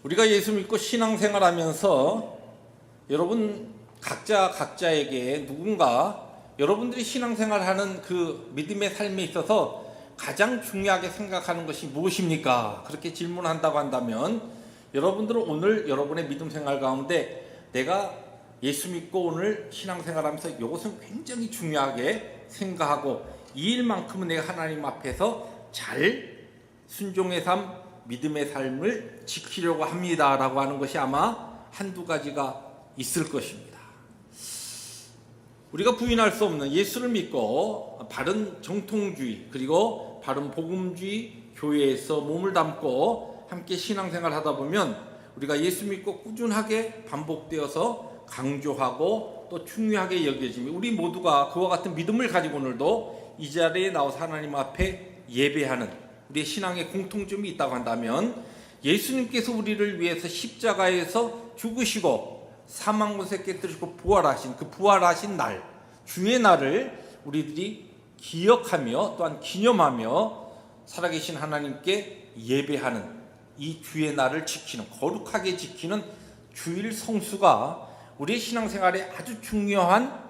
우리가 예수 믿고 신앙생활하면서 여러분 각자에게 누군가 여러분들이 신앙생활하는 그 믿음의 삶에 있어서 가장 중요하게 생각하는 것이 무엇입니까? 그렇게 질문한다고 한다면 여러분들은 오늘 여러분의 믿음 생활 가운데 내가 예수 믿고 오늘 신앙생활하면서 이것은 굉장히 중요하게 생각하고 이 일만큼은 내가 하나님 앞에서 잘 순종의 삶, 믿음의 삶을 지키려고 합니다 라고 하는 것이 아마 한두 가지가 있을 것입니다. 우리가 부인할 수 없는 예수를 믿고 바른 정통주의 그리고 바른 복음주의 교회에서 몸을 담고 함께 신앙생활 하다 보면 우리가 예수 믿고 꾸준하게 반복되어서 강조하고 또 중요하게 여겨지며 우리 모두가 그와 같은 믿음을 가지고 오늘도 이 자리에 나와서 하나님 앞에 예배하는 우리의 신앙의 공통점이 있다고 한다면 예수님께서 우리를 위해서 십자가에서 죽으시고 사망문세 깨뜨리시고 부활하신 그 부활하신 날 주의 날을 우리들이 기억하며 또한 기념하며 살아계신 하나님께 예배하는 이 주의 날을 지키는 거룩하게 지키는 주일 성수가 우리의 신앙생활에 아주 중요한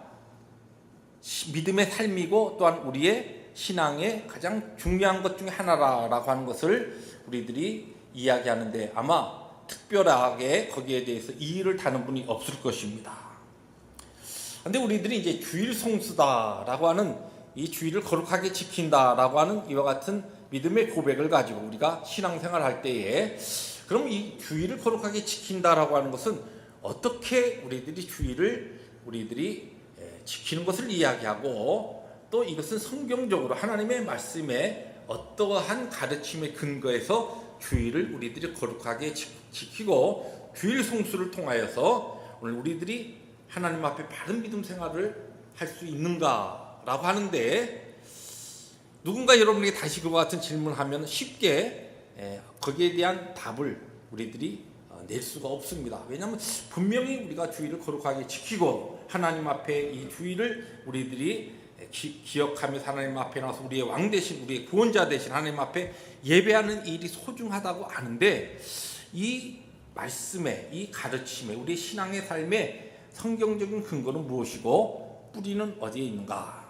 믿음의 삶이고 또한 우리의 신앙의 가장 중요한 것 중에 하나라고 하는 것을 우리들이 이야기하는데 아마 특별하게 거기에 대해서 이의를 다는 분이 없을 것입니다. 그런데 우리들이 이제 주일 성수다라고 하는 이 주일을 거룩하게 지킨다라고 하는 이와 같은 믿음의 고백을 가지고 우리가 신앙생활 할 때에 그럼 이 주일을 거룩하게 지킨다라고 하는 것은 어떻게 우리들이 주일을 우리들이 지키는 것을 이야기하고 또 이것은 성경적으로 하나님의 말씀에 어떠한 가르침에 근거해서 주일을 우리들이 거룩하게 지키고 주일 성수를 통하여서 오늘 우리들이 하나님 앞에 바른 믿음 생활을 할 수 있는가라고 하는데 누군가 여러분에게 다시 그와 같은 질문을 하면 쉽게 거기에 대한 답을 우리들이 낼 수가 없습니다. 왜냐하면 분명히 우리가 주일을 거룩하게 지키고 하나님 앞에 이 주일을 우리들이 기억하며 하나님 앞에 나와서 우리의 왕 대신 우리의 구원자 대신 하나님 앞에 예배하는 일이 소중하다고 아는데 이 말씀에 이 가르침에 우리의 신앙의 삶에 성경적인 근거는 무엇이고 뿌리는 어디에 있는가?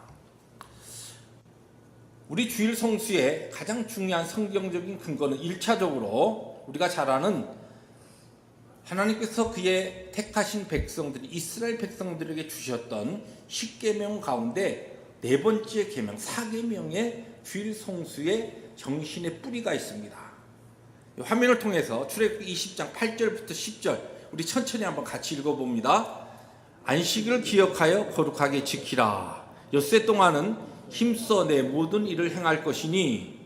우리 주일 성수의 가장 중요한 성경적인 근거는 1차적으로 우리가 잘 아는 하나님께서 그의 택하신 백성들이 이스라엘 백성들에게 주셨던 10계명 가운데 네 번째 계명 4계명의 주일 성수의 정신의 뿌리가 있습니다. 화면을 통해서 출애굽기 20장 8절부터 10절 우리 천천히 한번 같이 읽어봅니다. 안식일을 기억하여 거룩하게 지키라. 엿새 동안은 힘써 내 모든 일을 행할 것이니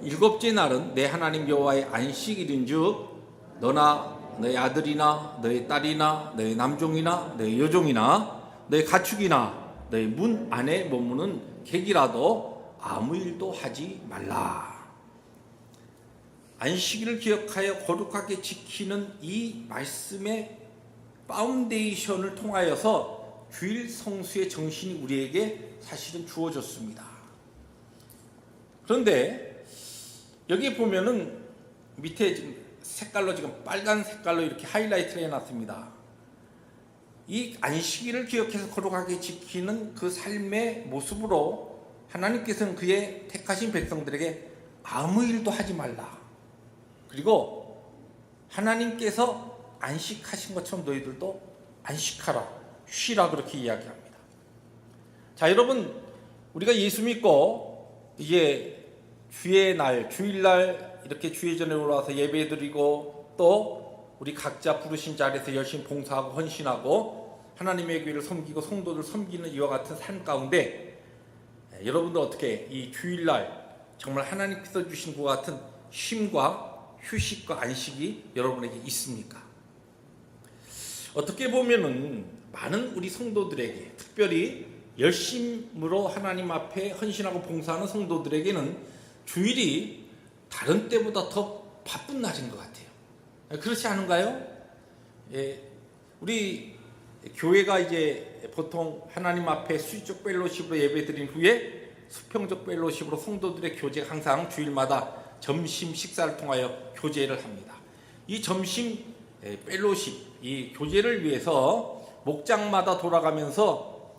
일곱째 날은 내 하나님 여호와의 안식일인즉 너나 너의 아들이나 너의 딸이나 너의 남종이나 너의 여종이나 너의 가축이나 너의 문 안에 머무는 객이라도 아무 일도 하지 말라. 안식일을 기억하여 거룩하게 지키는 이 말씀의 파운데이션을 통하여서 주일 성수의 정신이 우리에게 사실은 주어졌습니다. 그런데 여기 보면은 밑에 지금 색깔로 지금 빨간 색깔로 이렇게 하이라이트를 해놨습니다. 이 안식일을 기억해서 거룩하게 지키는 그 삶의 모습으로 하나님께서는 그의 택하신 백성들에게 아무 일도 하지 말라. 그리고 하나님께서 안식하신 것처럼 너희들도 안식하라, 쉬라 그렇게 이야기합니다. 자, 여러분 우리가 예수 믿고 이제 주의 날, 주일날 이렇게 주의 전에 올라와서 예배드리고 또 우리 각자 부르신 자리에서 열심히 봉사하고 헌신하고 하나님의 교회를 섬기고 성도들 섬기는 이와 같은 삶 가운데 여러분도 어떻게 이 주일날 정말 하나님께서 주신 것 같은 쉼과 휴식과 안식이 여러분에게 있습니까? 어떻게 보면은 많은 우리 성도들에게 특별히 열심으로 하나님 앞에 헌신하고 봉사하는 성도들에게는 주일이 다른 때보다 더 바쁜 날인 것 같아요. 그렇지 않은가요? 예, 우리 교회가 이제 보통 하나님 앞에 수의적 펠로십으로 예배드린 후에 수평적 펠로십으로 성도들의 교제가 항상 주일마다 점심 식사를 통하여 교제를 합니다. 이 점심 펠로십, 이 교제를 위해서 목장마다 돌아가면서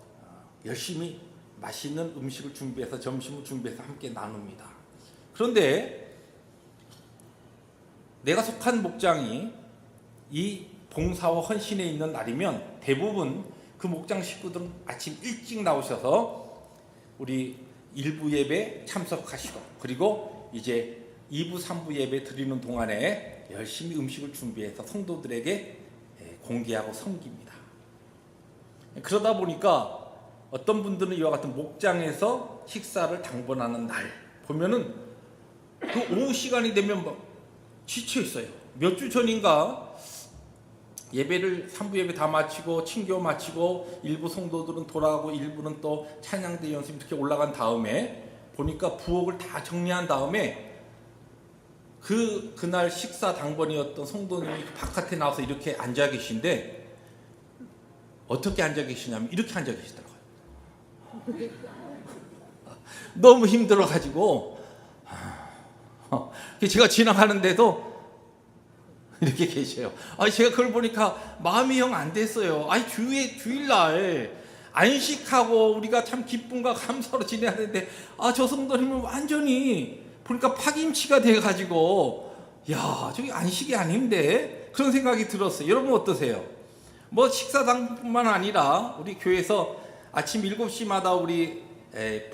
열심히 맛있는 음식을 준비해서 점심을 준비해서 함께 나눕니다. 그런데 내가 속한 목장이 이 봉사와 헌신에 있는 날이면 대부분 그 목장 식구들은 아침 일찍 나오셔서 우리 1부 예배 참석하시고, 그리고 이제 2부, 3부 예배 드리는 동안에 열심히 음식을 준비해서 성도들에게 공개하고 섬깁니다. 그러다 보니까 어떤 분들은 이와 같은 목장에서 식사를 당번하는 날 보면은 그 오후 시간이 되면 막 지쳐 있어요. 몇 주 전인가 예배를 3부 예배 다 마치고 친교 마치고 일부 성도들은 돌아가고 일부는 또 찬양대 연습 이렇게 올라간 다음에 보니까 부엌을 다 정리한 다음에 그날 식사 당번이었던 성도님이 바깥에 나와서 이렇게 앉아 계신데, 어떻게 앉아 계시냐면 이렇게 앉아 계시더라고요. 너무 힘들어가지고 제가 지나가는데도 이렇게 계셔요. 제가 그걸 보니까 마음이 영 안 됐어요. 주일날 안식하고 우리가 참 기쁨과 감사로 지내야 되는데 저 성도님은 완전히 보니까 파김치가 돼가지고 저기 안식이 아닌데 그런 생각이 들었어요. 여러분 어떠세요? 뭐 식사당뿐만 아니라 우리 교회에서 아침 7시마다 우리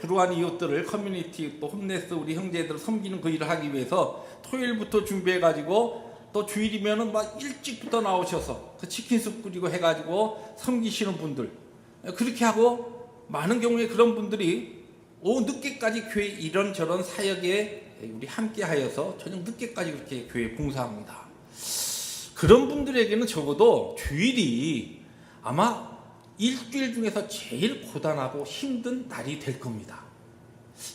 불우한 이웃들을 커뮤니티 또 홈네스 우리 형제들을 섬기는 그 일을 하기 위해서 토요일부터 준비해가지고 또 주일이면은 막 일찍부터 나오셔서 그 치킨숲 끓이고 해가지고 섬기시는 분들, 그렇게 하고 많은 경우에 그런 분들이 오후 늦게까지 교회 이런저런 사역에 우리 함께 하여서 저녁 늦게까지 그렇게 교회 봉사합니다. 그런 분들에게는 적어도 주일이 아마 일주일 중에서 제일 고단하고 힘든 날이 될 겁니다.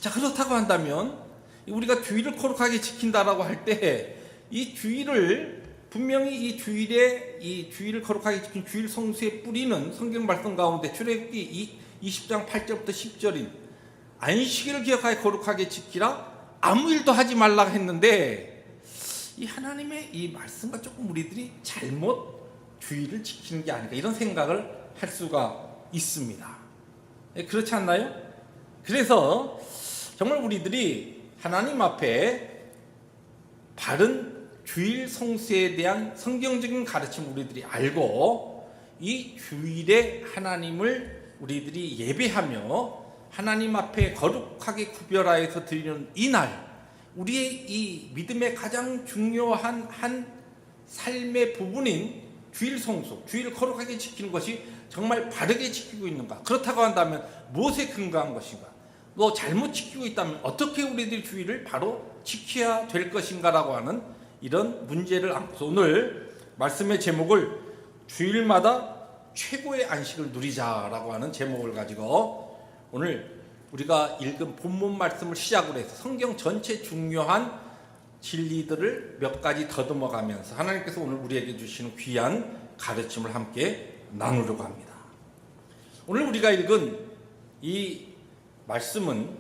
자, 그렇다고 한다면 우리가 주일을 거룩하게 지킨다라고 할 때 이 주일을 분명히 이 주일을 거룩하게 지킨 주일 성수의 뿌리는 성경 말씀 가운데 출애굽기 20장 8절부터 10절인 안식일을 기억하여 거룩하게 지키라, 아무 일도 하지 말라 했는데 이 하나님의 이 말씀과 조금 우리들이 잘못 주일을 지키는 게 아닌가 이런 생각을 할 수가 있습니다. 그렇지 않나요? 그래서 정말 우리들이 하나님 앞에 바른 주일 성수에 대한 성경적인 가르침 우리들이 알고 이 주일에 하나님을 우리들이 예배하며 하나님 앞에 거룩하게 구별하여서 드리는 이 날, 우리의 이 믿음의 가장 중요한 한 삶의 부분인 주일 성수, 주일을 거룩하게 지키는 것이 정말 바르게 지키고 있는가? 그렇다고 한다면 무엇에 근거한 것인가? 뭐 잘못 지키고 있다면 어떻게 우리들이 주일을 바로 지켜야 될 것인가라고 하는 이런 문제를 안고서 오늘 말씀의 제목을 주일마다 최고의 안식을 누리자라고 하는 제목을 가지고 오늘 우리가 읽은 본문 말씀을 시작으로 해서 성경 전체 중요한 진리들을 몇 가지 더듬어 가면서 하나님께서 오늘 우리에게 주시는 귀한 가르침을 함께 나누려고 합니다. 오늘 우리가 읽은 이 말씀은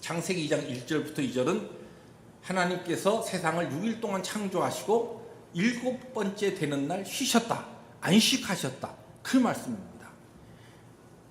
창세기 2장 1절부터 2절은 하나님께서 세상을 6일 동안 창조하시고 7번째 되는 날 쉬셨다, 안식하셨다, 그 말씀입니다.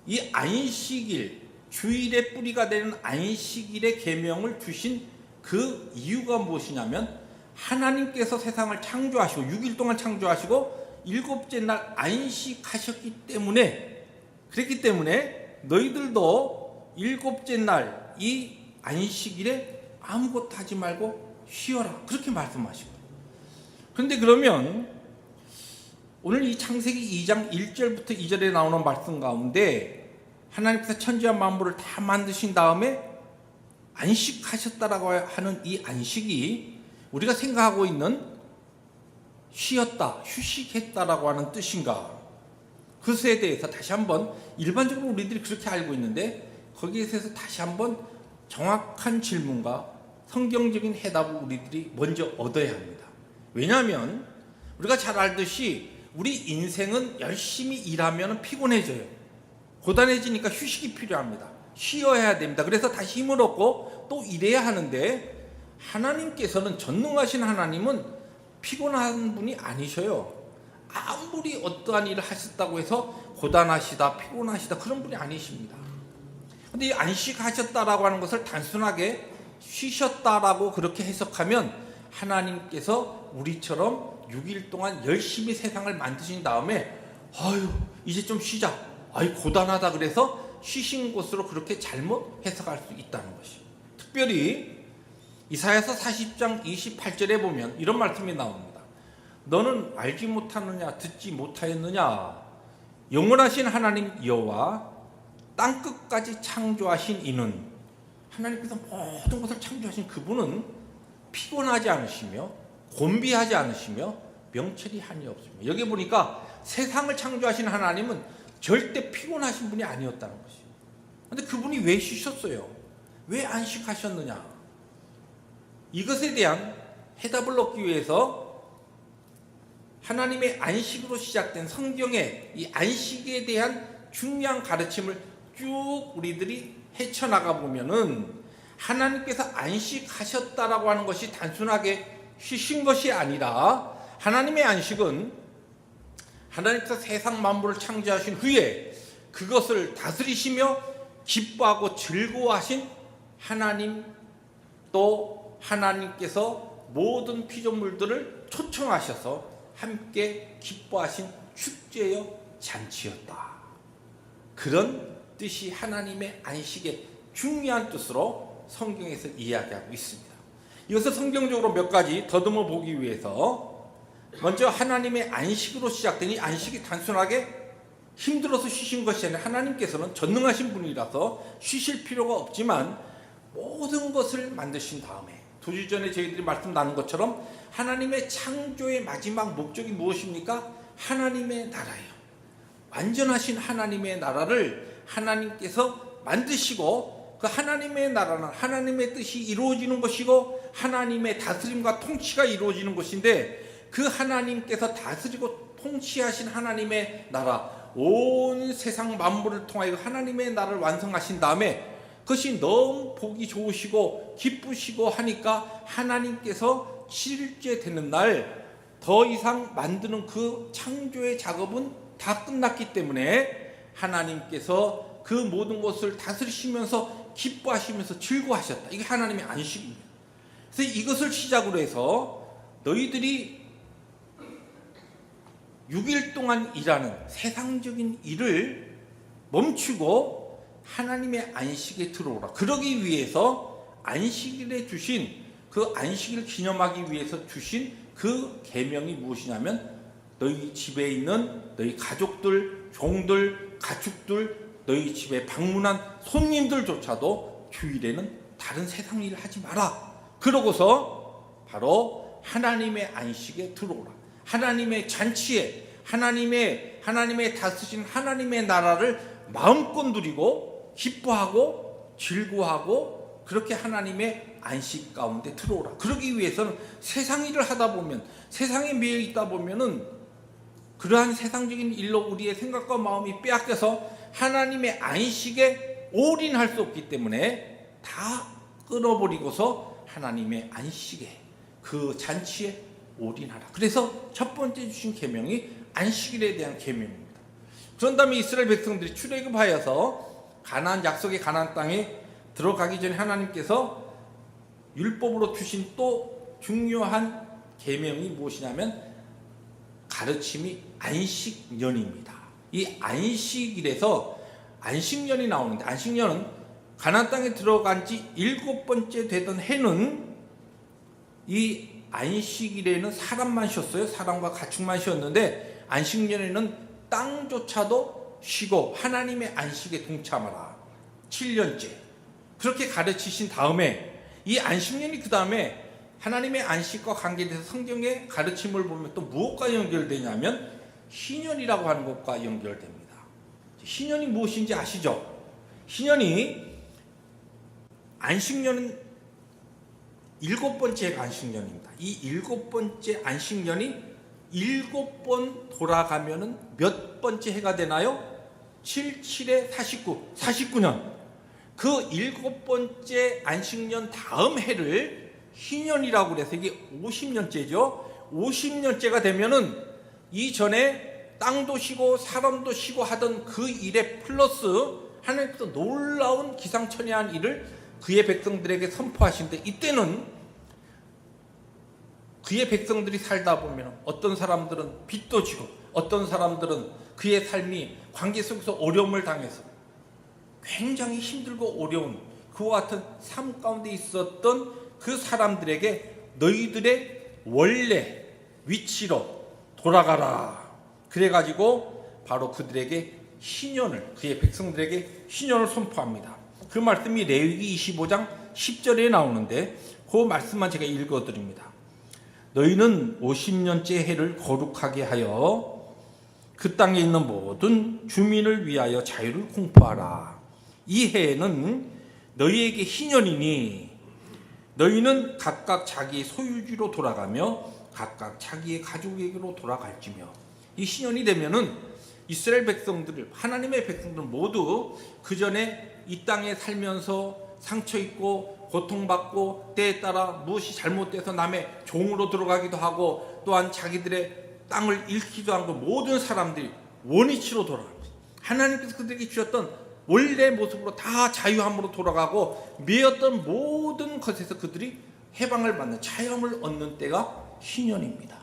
이 안식일, 주일의 뿌리가 되는 안식일의 계명을 주신 그 이유가 무엇이냐면 하나님께서 세상을 창조하시고 6일 동안 창조하시고 7째 날 안식하셨기 때문에, 그랬기 때문에 너희들도 7째 날 이 안식일에 아무것도 하지 말고 쉬어라, 그렇게 말씀하시고. 그런데 그러면 오늘 이 창세기 2장 1절부터 2절에 나오는 말씀 가운데 하나님께서 천지와 만물을 다 만드신 다음에 안식하셨다라고 하는 이 안식이 우리가 생각하고 있는 쉬었다, 휴식했다라고 하는 뜻인가? 그것에 대해서 다시 한번 일반적으로 우리들이 그렇게 알고 있는데 거기에 대해서 다시 한번 정확한 질문과 성경적인 해답을 우리들이 먼저 얻어야 합니다. 왜냐하면 우리가 잘 알듯이 우리 인생은 열심히 일하면 피곤해져요. 고단해지니까 휴식이 필요합니다. 쉬어야 됩니다. 그래서 다시 힘을 얻고 또 일해야 하는데 하나님께서는 전능하신 하나님은 피곤한 분이 아니셔요. 아무리 어떠한 일을 하셨다고 해서 고단하시다, 피곤하시다 그런 분이 아니십니다. 근데 이 안식하셨다라고 하는 것을 단순하게 쉬셨다라고 그렇게 해석하면 하나님께서 우리처럼 6일 동안 열심히 세상을 만드신 다음에 아유 이제 좀 쉬자, 아유 고단하다 그래서 쉬신 것으로 그렇게 잘못 해석할 수 있다는 것이. 특별히 이사야서 40장 28절에 보면 이런 말씀이 나옵니다. 너는 알지 못하느냐, 듣지 못하였느냐? 영원하신 하나님 여호와 땅끝까지 창조하신 이는, 하나님께서 모든 것을 창조하신 그분은 피곤하지 않으시며 곤비하지 않으시며 명철이 한이 없습니다. 여기 보니까 세상을 창조하신 하나님은 절대 피곤하신 분이 아니었다는 것이에요. 그런데 그분이 왜 쉬셨어요? 왜 안식하셨느냐? 이것에 대한 해답을 얻기 위해서 하나님의 안식으로 시작된 성경의 이 안식에 대한 중요한 가르침을 쭉 우리들이 헤쳐나가 보면은 하나님께서 안식하셨다라고 하는 것이 단순하게 쉬신 것이 아니라, 하나님의 안식은 하나님께서 세상 만물을 창조하신 후에 그것을 다스리시며 기뻐하고 즐거워하신 하나님, 또 하나님께서 모든 피조물들을 초청하셔서 함께 기뻐하신 축제여 잔치였다. 그런 뜻이 하나님의 안식의 중요한 뜻으로 성경에서 이야기하고 있습니다. 이것을 성경적으로 몇 가지 더듬어 보기 위해서 먼저 하나님의 안식으로 시작된 이 안식이 단순하게 힘들어서 쉬신 것이 아니라 하나님께서는 전능하신 분이라서 쉬실 필요가 없지만 모든 것을 만드신 다음에, 2주 전에 저희들이 말씀 나눈 것처럼 하나님의 창조의 마지막 목적이 무엇입니까? 하나님의 나라예요. 완전하신 하나님의 나라를 하나님께서 만드시고, 그 하나님의 나라는 하나님의 뜻이 이루어지는 것이고 하나님의 다스림과 통치가 이루어지는 것인데, 그 하나님께서 다스리고 통치하신 하나님의 나라, 온 세상 만물을 통하여 하나님의 나라를 완성하신 다음에 그것이 너무 보기 좋으시고 기쁘시고 하니까 하나님께서 7일째 되는 날 더 이상 만드는 그 창조의 작업은 다 끝났기 때문에 하나님께서 그 모든 것을 다스리시면서 기뻐하시면서 즐거워하셨다. 이게 하나님의 안식입니다. 그래서 이것을 시작으로 해서 너희들이 6일 동안 일하는 세상적인 일을 멈추고 하나님의 안식에 들어오라. 그러기 위해서 안식일에 주신, 그 안식일을 기념하기 위해서 주신 그 계명이 무엇이냐면, 너희 집에 있는 너희 가족들, 종들, 가축들, 너희 집에 방문한 손님들조차도 주일에는 다른 세상 일을 하지 마라. 그러고서 바로 하나님의 안식에 들어오라. 하나님의 잔치에, 하나님의 다스신 하나님의 나라를 마음껏 누리고 기뻐하고 즐거워하고 그렇게 하나님의 안식 가운데 들어오라. 그러기 위해서는 세상 일을 하다 보면, 세상에 매여 있다 보면은 그러한 세상적인 일로 우리의 생각과 마음이 빼앗겨서 하나님의 안식에 올인할 수 없기 때문에 다 끊어버리고서 하나님의 안식에, 그 잔치에 올인하라. 그래서 첫 번째 주신 계명이 안식일에 대한 계명입니다. 그런 다음에 이스라엘 백성들이 출애굽하여서 가나안, 약속의 가나안 땅에 들어가기 전에 하나님께서 율법으로 주신 또 중요한 계명이 무엇이냐면 가르침이 안식년입니다. 이 안식일에서 안식년이 나오는데, 안식년은 가나안 땅에 들어간 지 7번째 되던 해는 이 안식일에는 사람만 쉬었어요. 사람과 가축만 쉬었는데 안식년에는 땅조차도 쉬고 하나님의 안식에 동참하라. 7년째. 그렇게 가르치신 다음에 이 안식년이 그 다음에 하나님의 안식과 관계돼서 성경의 가르침을 보면 또 무엇과 연결되냐면 희년이라고 하는 것과 연결됩니다. 희년이 무엇인지 아시죠? 희년이, 안식년은 7번째 안식년입니다. 이 7번째 안식년이 7번 돌아가면은 몇 번째 해가 되나요? 7, 7에 49, 49년. 그 7번째 안식년 다음 해를 희년이라고 그래서 이게 50년째죠. 50년째가 되면은 이전에 땅도 쉬고 사람도 쉬고 하던 그 일에 플러스 하나님께서 놀라운 기상천외한 일을 그의 백성들에게 선포하신데, 이때는 그의 백성들이 살다 보면 어떤 사람들은 빚도 지고 어떤 사람들은 그의 삶이 관계 속에서 어려움을 당해서 굉장히 힘들고 어려운 그와 같은 삶 가운데 있었던 그 사람들에게 너희들의 원래 위치로 돌아가라. 그래가지고 바로 그들에게 신년을, 그의 백성들에게 신년을 선포합니다. 그 말씀이 레위기 25장 10절에 나오는데 그 말씀만 제가 읽어드립니다. 너희는 50년째 해를 거룩하게 하여 그 땅에 있는 모든 주민을 위하여 자유를 공포하라. 이 해에는 너희에게 희년이니 너희는 각각 자기 소유지로 돌아가며 각각 자기의 가족에게로 돌아갈지며. 이 희년이 되면은 이스라엘 백성들, 하나님의 백성들 모두 그 전에 이 땅에 살면서 상처 입고 고통받고 때에 따라 무엇이 잘못돼서 남의 종으로 들어가기도 하고 또한 자기들의 땅을 잃기도 하고 모든 사람들이 원위치로 돌아갑니다. 하나님께서 그들에게 주셨던 원래 모습으로 다 자유함으로 돌아가고 매였던 모든 것에서 그들이 해방을 받는 자유함을 얻는 때가 희년입니다.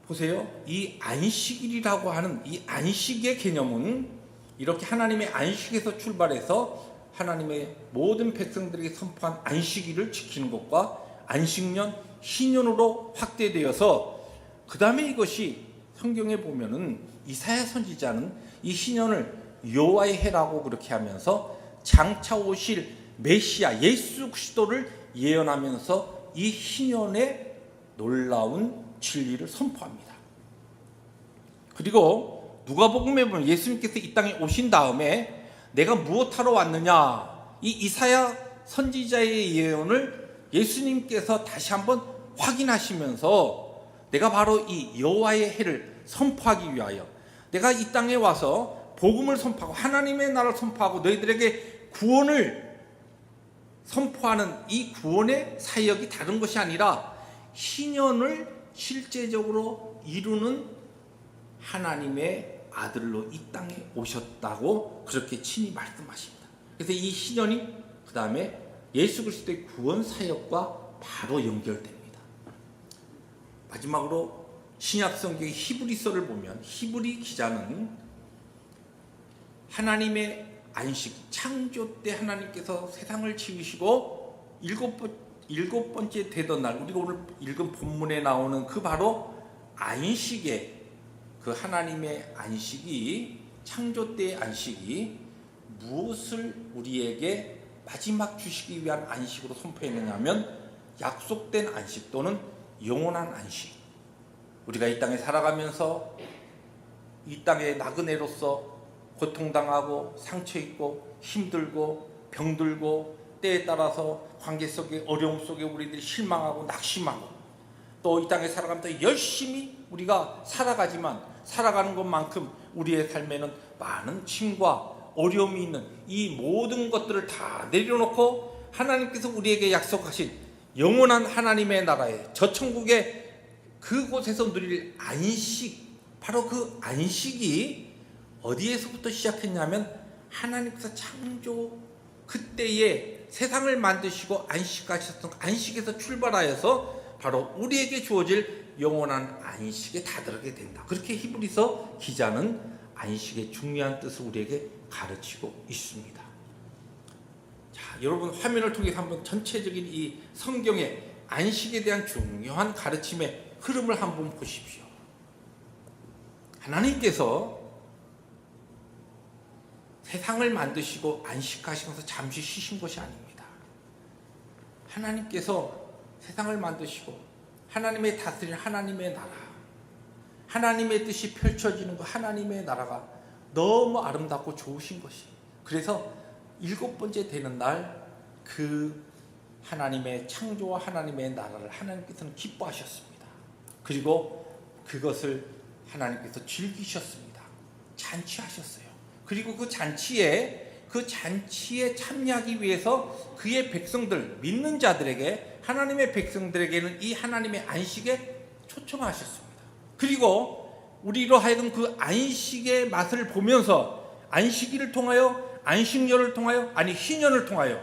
보세요. 이 안식일이라고 하는 이 안식의 개념은 이렇게 하나님의 안식에서 출발해서 하나님의 모든 백성들에게 선포한 안식일을 지키는 것과 안식년, 희년으로 확대되어서 그 다음에 이것이 성경에 보면은 이사야 선지자는 이 희년을 여호와의 해라고 그렇게 하면서 장차 오실 메시아 예수 그리스도를 예언하면서 이 희년의 놀라운 진리를 선포합니다. 그리고 누가복음에 보면 예수님께서 이 땅에 오신 다음에 내가 무엇하러 왔느냐, 이 이사야 선지자의 예언을 예수님께서 다시 한번 확인하시면서 내가 바로 이 여호와의 해를 선포하기 위하여 내가 이 땅에 와서 복음을 선포하고 하나님의 나라를 선포하고 너희들에게 구원을 선포하는 이 구원의 사역이 다른 것이 아니라 희년을 실제적으로 이루는 하나님의 아들로 이 땅에 오셨다고 그렇게 친히 말씀하십니다. 그래서 이 희년이 그 다음에 예수 그리스도의 구원 사역과 바로 연결됩니다. 마지막으로 신약 성경의 히브리서를 보면 히브리 기자는 하나님의 안식, 창조 때 하나님께서 세상을 지으시고 일곱 번째 되던 날, 우리가 오늘 읽은 본문에 나오는 그 바로 안식의 그 하나님의 안식이, 창조 때의 안식이 무엇을 우리에게 마지막 주시기 위한 안식으로 선포했느냐 하면 약속된 안식 또는 영원한 안식. 우리가 이 땅에 살아가면서 이 땅의 나그네로서 고통당하고 상처 입고 힘들고 병들고 때에 따라서 관계 속에 어려움 속에 우리들이 실망하고 낙심하고 또 이 땅에 살아가면서 열심히 우리가 살아가지만 살아가는 것만큼 우리의 삶에는 많은 짐과 어려움이 있는 이 모든 것들을 다 내려놓고 하나님께서 우리에게 약속하신 영원한 하나님의 나라에 저 천국의 그곳에서 누릴 안식, 바로 그 안식이 어디에서부터 시작했냐면 하나님께서 창조 그때에 세상을 만드시고 안식하셨던 안식에서 출발하여서 바로 우리에게 주어질 영원한 안식에 다다르게 된다. 그렇게 히브리서 기자는 안식의 중요한 뜻을 우리에게 가르치고 있습니다. 자, 여러분 화면을 통해서 한번 전체적인 이 성경의 안식에 대한 중요한 가르침의 흐름을 한번 보십시오. 하나님께서 세상을 만드시고 안식하시면서 잠시 쉬신 것이 아닙니다. 하나님께서 세상을 만드시고 하나님의 다스리는 하나님의 나라, 하나님의 뜻이 펼쳐지는 그 하나님의 나라가 너무 아름답고 좋으신 것이, 그래서 일곱 번째 되는 날 그 하나님의 창조와 하나님의 나라를 하나님께서는 기뻐하셨습니다. 그리고 그것을 하나님께서 즐기셨습니다. 잔치하셨어요. 그리고 그 잔치에 참여하기 위해서 그의 백성들, 믿는 자들에게 하나님의 백성들에게는 이 하나님의 안식에 초청하셨습니다. 그리고 우리로 하여금 그 안식의 맛을 보면서 안식일을 통하여, 안식년을 통하여, 아니 희년을 통하여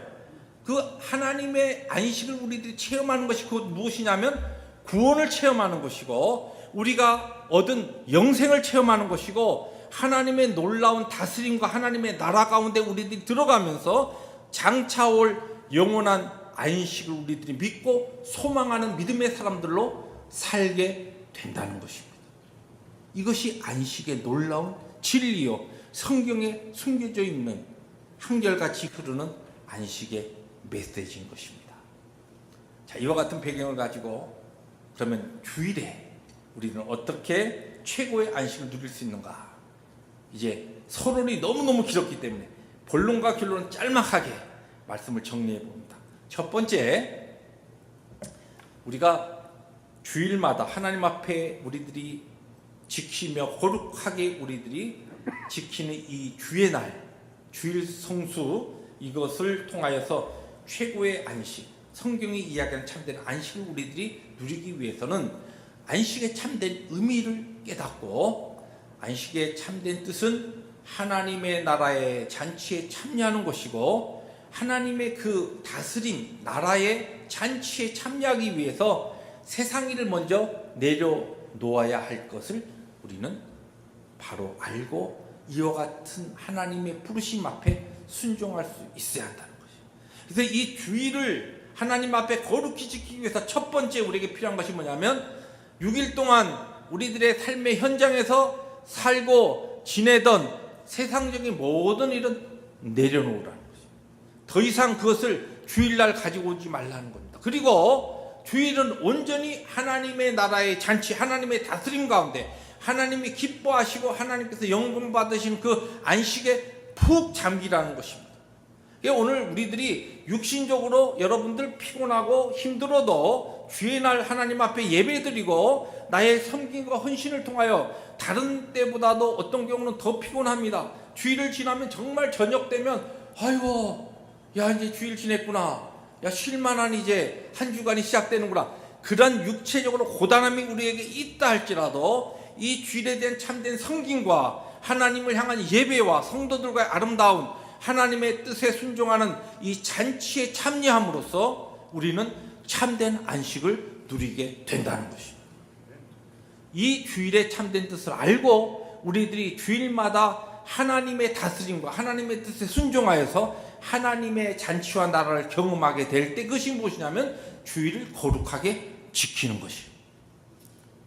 그 하나님의 안식을 우리들이 체험하는 것이 곧 무엇이냐면 구원을 체험하는 것이고, 우리가 얻은 영생을 체험하는 것이고, 하나님의 놀라운 다스림과 하나님의 나라 가운데 우리들이 들어가면서 장차올 영원한 안식을 우리들이 믿고 소망하는 믿음의 사람들로 살게 된다는 것입니다. 이것이 안식의 놀라운 진리요, 성경에 숨겨져 있는 한결같이 흐르는 안식의 메시지인 것입니다. 자, 이와 같은 배경을 가지고 그러면 주일에 우리는 어떻게 최고의 안식을 누릴 수 있는가? 이제 서론이 너무너무 길었기 때문에 본론과 결론은 짤막하게 말씀을 정리해 봅니다. 첫 번째, 우리가 주일마다 하나님 앞에 우리들이 지키며 거룩하게 우리들이 지키는 이 주의 날, 주일 성수, 이것을 통하여서 최고의 안식, 성경이 이야기하는 참된 안식을 우리들이 누리기 위해서는 안식의 참된 의미를 깨닫고, 안식의 참된 뜻은 하나님의 나라의 잔치에 참여하는 것이고, 하나님의 그 다스림, 나라의 잔치에 참여하기 위해서 세상 일을 먼저 내려놓아야 할 것을 우리는 바로 알고 이와 같은 하나님의 부르심 앞에 순종할 수 있어야 한다는 것이에요. 그래서 이 주일을 하나님 앞에 거룩히 지키기 위해서 첫 번째 우리에게 필요한 것이 뭐냐면 6일 동안 우리들의 삶의 현장에서 살고 지내던 세상적인 모든 일은 내려놓으라는 것이에요. 더 이상 그것을 주일날 가지고 오지 말라는 겁니다. 그리고 주일은 온전히 하나님의 나라의 잔치, 하나님의 다스림 가운데 하나님이 기뻐하시고 하나님께서 영광 받으신 그 안식에 푹 잠기라는 것입니다. 오늘 우리들이 육신적으로 여러분들 피곤하고 힘들어도 주의 날 하나님 앞에 예배드리고 나의 섬김과 헌신을 통하여 다른 때보다도 어떤 경우는 더 피곤합니다. 주일을 지나면 정말 저녁 되면 아이고, 야 이제 주일 지냈구나, 야 쉴만한 이제 한 주간이 시작되는구나, 그런 육체적으로 고단함이 우리에게 있다 할지라도 이 주일에 대한 참된 섬김과 하나님을 향한 예배와 성도들과의 아름다운 하나님의 뜻에 순종하는 이 잔치에 참여함으로써 우리는 참된 안식을 누리게 된다는 것입니다. 이 주일의 참된 뜻을 알고 우리들이 주일마다 하나님의 다스림과 하나님의 뜻에 순종하여서 하나님의 잔치와 나라를 경험하게 될 때, 그것이 무엇이냐면 주일을 거룩하게 지키는 것이에요.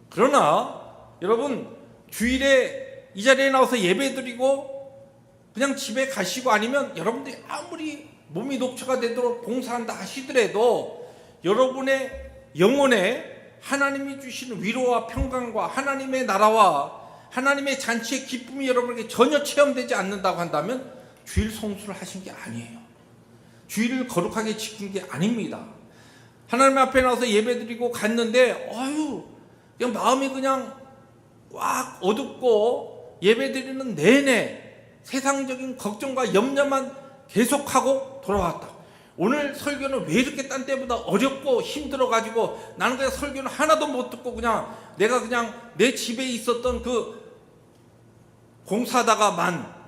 그러나 여러분, 주일에 이 자리에 나와서 예배드리고 그냥 집에 가시고, 아니면 여러분들이 아무리 몸이 녹초가 되도록 봉사한다 하시더라도 여러분의 영혼에 하나님이 주시는 위로와 평강과 하나님의 나라와 하나님의 잔치의 기쁨이 여러분에게 전혀 체험되지 않는다고 한다면 주일 성수를 하신 게 아니에요. 주일을 거룩하게 지킨 게 아닙니다. 하나님 앞에 나와서 예배드리고 갔는데 그냥 마음이 그냥 꽉 어둡고 예배드리는 내내 세상적인 걱정과 염려만 계속하고 돌아왔다. 오늘 설교는 왜 이렇게 딴 때보다 어렵고 힘들어가지고 나는 그냥 설교는 하나도 못 듣고 그냥 내가 그냥 내 집에 있었던 그 공사다가만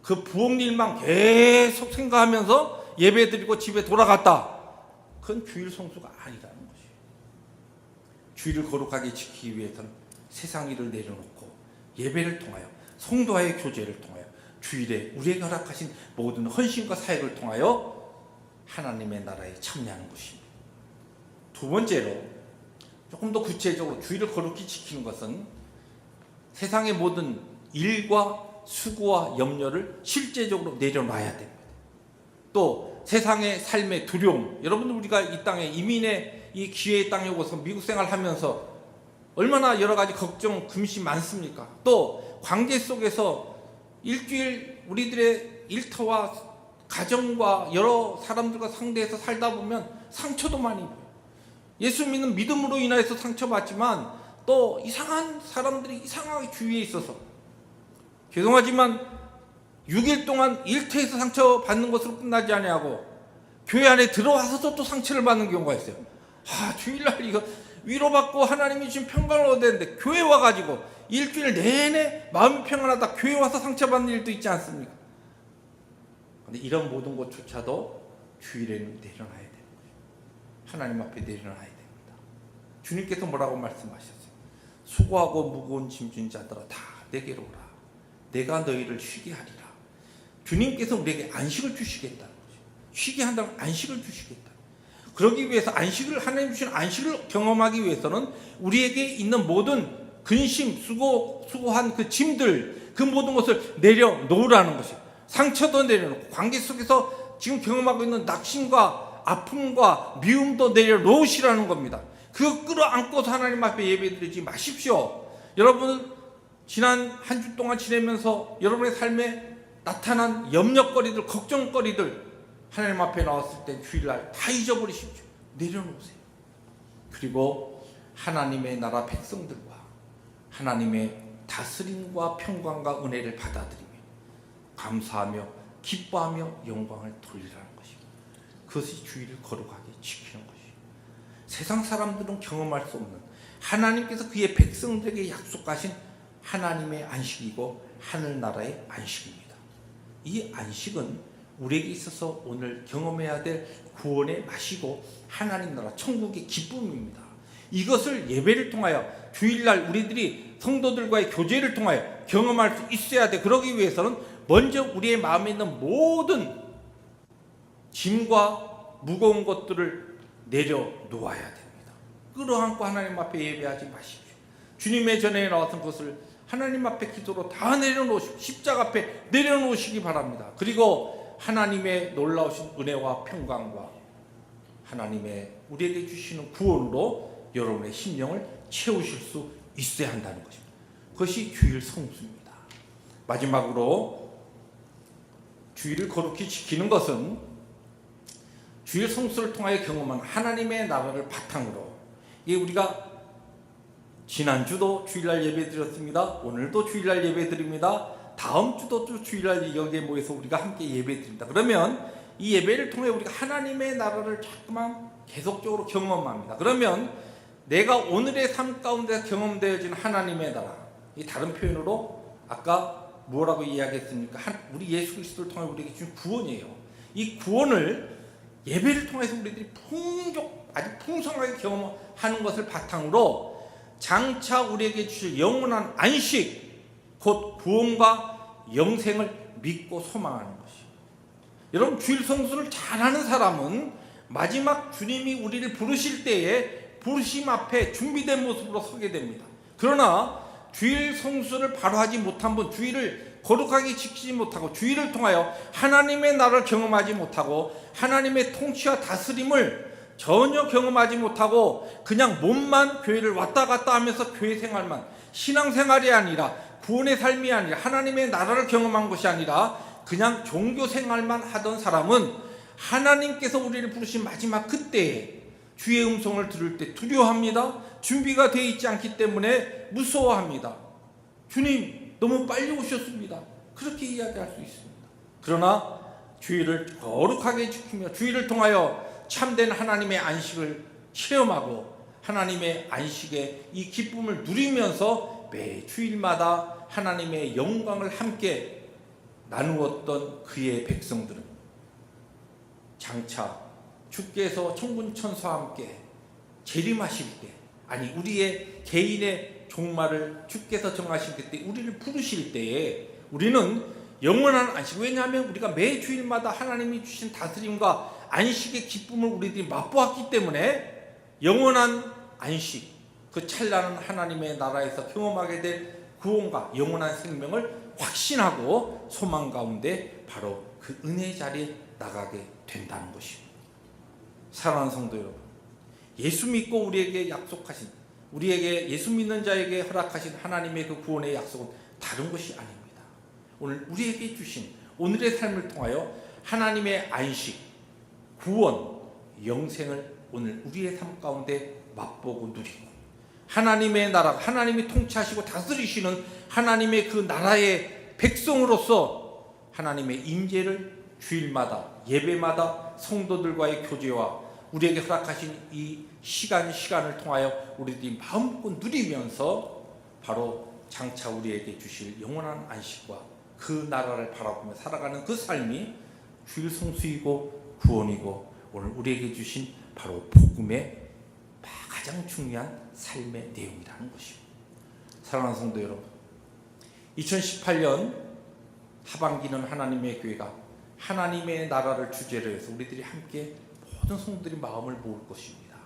그 부엌일만 계속 생각하면서 예배드리고 집에 돌아갔다. 그건 주일 성수가 아니라는 것이에요. 주일을 거룩하게 지키기 위해서는 세상 일을 내려놓고 예배를 통하여, 성도와의 교제를 통하여, 주일에 우리에게 허락하신 모든 헌신과 사역을 통하여 하나님의 나라에 참여하는 것입니다. 두 번째로, 조금 더 구체적으로 주일을 거룩히 지키는 것은 세상의 모든 일과 수고와 염려를 실제적으로 내려놔야 됩니다. 또 세상의 삶의 두려움, 여러분들 우리가 이 땅에 이민의 이 기회의 땅에 오서 미국 생활하면서 얼마나 여러 가지 걱정, 금시 많습니까? 또 관계 속에서 일주일 우리들의 일터와 가정과 여러 사람들과 상대해서 살다 보면 상처도 많이 입어요. 예수 믿는 믿음으로 인하여서 상처받지만 또 이상한 사람들이 이상하게 주위에 있어서, 죄송하지만 6일 동안 일터에서 상처받는 것으로 끝나지 아니하고 교회 안에 들어와서도 또 상처를 받는 경우가 있어요. 주일날 이거 위로받고 하나님이 주신 평강을 얻어야 되는데 교회 와가지고 일주일 내내 마음이 평안하다 교회 와서 상처받는 일도 있지 않습니까? 근데 이런 모든 것조차도 주일에는 내려놔야 됩니다. 하나님 앞에 내려놔야 됩니다. 주님께서 뭐라고 말씀하셨어요? 수고하고 무거운 짐진 자들아 다 내게로 오라. 내가 너희를 쉬게 하리라. 주님께서 우리에게 안식을 주시겠다는 거죠. 쉬게 한다면 안식을 주시겠다. 그러기 위해서 하나님 주신 안식을 경험하기 위해서는 우리에게 있는 모든 근심, 수고한 그 짐들, 그 모든 것을 내려놓으라는 것이에요. 상처도 내려놓고 관계 속에서 지금 경험하고 있는 낙심과 아픔과 미움도 내려놓으시라는 겁니다. 그거 끌어안고서 하나님 앞에 예배드리지 마십시오. 여러분 지난 한 주 동안 지내면서 여러분의 삶에 나타난 염려거리들, 걱정거리들 하나님 앞에 나왔을 때 주일날 다 잊어버리십시오. 내려놓으세요. 그리고 하나님의 나라 백성들과 하나님의 다스림과 평강과 은혜를 받아들이며 감사하며 기뻐하며 영광을 돌리라는 것입니다. 그것이 주일을 거룩하게 지키는 것입니다. 세상 사람들은 경험할 수 없는 하나님께서 그의 백성들에게 약속하신 하나님의 안식이고 하늘나라의 안식입니다. 이 안식은 우리에게 있어서 오늘 경험해야 될 구원의 맛이고 하나님 나라 천국의 기쁨입니다. 이것을 예배를 통하여 주일날 우리들이 성도들과의 교제를 통하여 경험할 수 있어야 돼. 그러기 위해서는 먼저 우리의 마음에 있는 모든 짐과 무거운 것들을 내려놓아야 됩니다. 끌어안고 하나님 앞에 예배하지 마십시오. 주님의 전에 나왔던 것을 하나님 앞에 기도로 다 내려놓으시고 십자가 앞에 내려놓으시기 바랍니다. 그리고 하나님의 놀라우신 은혜와 평강과 하나님의 우리에게 주시는 구원으로 여러분의 심령을 채우실 수 있어야 한다는 것입니다. 그것이 주일 성수입니다. 마지막으로 주일을 거룩히 지키는 것은 주일 성수를 통하여 경험한 하나님의 나라를 바탕으로, 이게 우리가 지난주도 주일날 예배 드렸습니다. 오늘도 주일날 예배 드립니다. 다음 주도 또 주일날 여기에 모여서 우리가 함께 예배 드립니다. 그러면 이 예배를 통해 우리가 하나님의 나라를 자꾸만 계속적으로 경험합니다. 그러면 내가 오늘의 삶 가운데 경험되어진 하나님의 나라, 이 다른 표현으로 아까 뭐라고 이야기했습니까? 우리 예수 그리스도를 통해 우리에게 주신 구원이에요. 이 구원을 예배를 통해서 우리들이 아주 풍성하게 경험하는 것을 바탕으로 장차 우리에게 주실 영원한 안식, 곧 구원과 영생을 믿고 소망하는 것이에요. 여러분 주일 성수를 잘하는 사람은 마지막 주님이 우리를 부르실 때에 부르심 앞에 준비된 모습으로 서게 됩니다. 그러나 주일 성수를 바로 하지 못한 분, 주일을 거룩하게 지키지 못하고 주일을 통하여 하나님의 나라를 경험하지 못하고 하나님의 통치와 다스림을 전혀 경험하지 못하고 그냥 몸만 교회를 왔다 갔다 하면서 교회 생활만, 신앙생활이 아니라 구원의 삶이 아니라 하나님의 나라를 경험한 것이 아니라 그냥 종교 생활만 하던 사람은 하나님께서 우리를 부르신 마지막 그때에 주의 음성을 들을 때 두려워합니다. 준비가 되어 있지 않기 때문에 무서워합니다. 주님 너무 빨리 오셨습니다. 그렇게 이야기할 수 있습니다. 그러나 주일을 거룩하게 지키며 주일을 통하여 참된 하나님의 안식을 체험하고 하나님의 안식의 이 기쁨을 누리면서 매 주일마다 하나님의 영광을 함께 나누었던 그의 백성들은 장차 주께서 천군 천사와 함께 재림하실 때, 아니 우리의 개인의 종말을 주께서 정하실 그때 우리를 부르실 때에 우리는 영원한 안식, 왜냐하면 우리가 매 주일마다 하나님이 주신 다스림과 안식의 기쁨을 우리들이 맛보았기 때문에 영원한 안식, 그 찬란한 하나님의 나라에서 경험하게 될 구원과 영원한 생명을 확신하고 소망 가운데 바로 그 은혜 자리에 나가게 된다는 것입니다. 사랑하는 성도 여러분, 예수 믿고 우리에게 약속하신, 우리에게 예수 믿는 자에게 허락하신 하나님의 그 구원의 약속은 다른 것이 아닙니다. 오늘 우리에게 주신 오늘의 삶을 통하여 하나님의 안식, 구원, 영생을 오늘 우리의 삶 가운데 맛보고 누리고 하나님의 나라, 하나님이 통치하시고 다스리시는 하나님의 그 나라의 백성으로서 하나님의 임재를 주일마다 예배마다 성도들과의 교제와 우리에게 허락하신 이 시간을 통하여 우리들이 마음껏 누리면서 바로 장차 우리에게 주실 영원한 안식과 그 나라를 바라보며 살아가는 그 삶이 주일 성수이고 구원이고 오늘 우리에게 주신 바로 복음의 가장 중요한 삶의 내용이라는 것입니다. 사랑하는 성도 여러분, 2018년 하반기는 하나님의 교회가 하나님의 나라를 주제로 해서 우리들이 함께 모든 성도들이 마음을 모을 것입니다.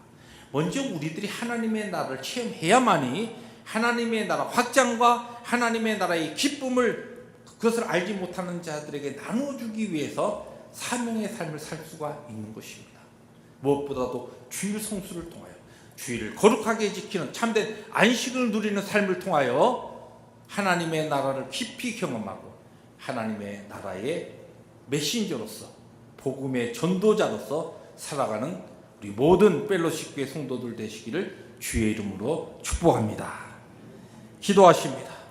먼저 우리들이 하나님의 나라를 체험해야만이 하나님의 나라 확장과 하나님의 나라의 기쁨을 그것을 알지 못하는 자들에게 나눠주기 위해서 사명의 삶을 살 수가 있는 것입니다. 무엇보다도 주일 성수를 통하여 주일을 거룩하게 지키는 참된 안식을 누리는 삶을 통하여 하나님의 나라를 깊이 경험하고 하나님의 나라의 메신저로서 복음의 전도자로서 살아가는 우리 모든 펠로십 교회 성도들 되시기를 주의 이름으로 축복합니다. 기도하십니다.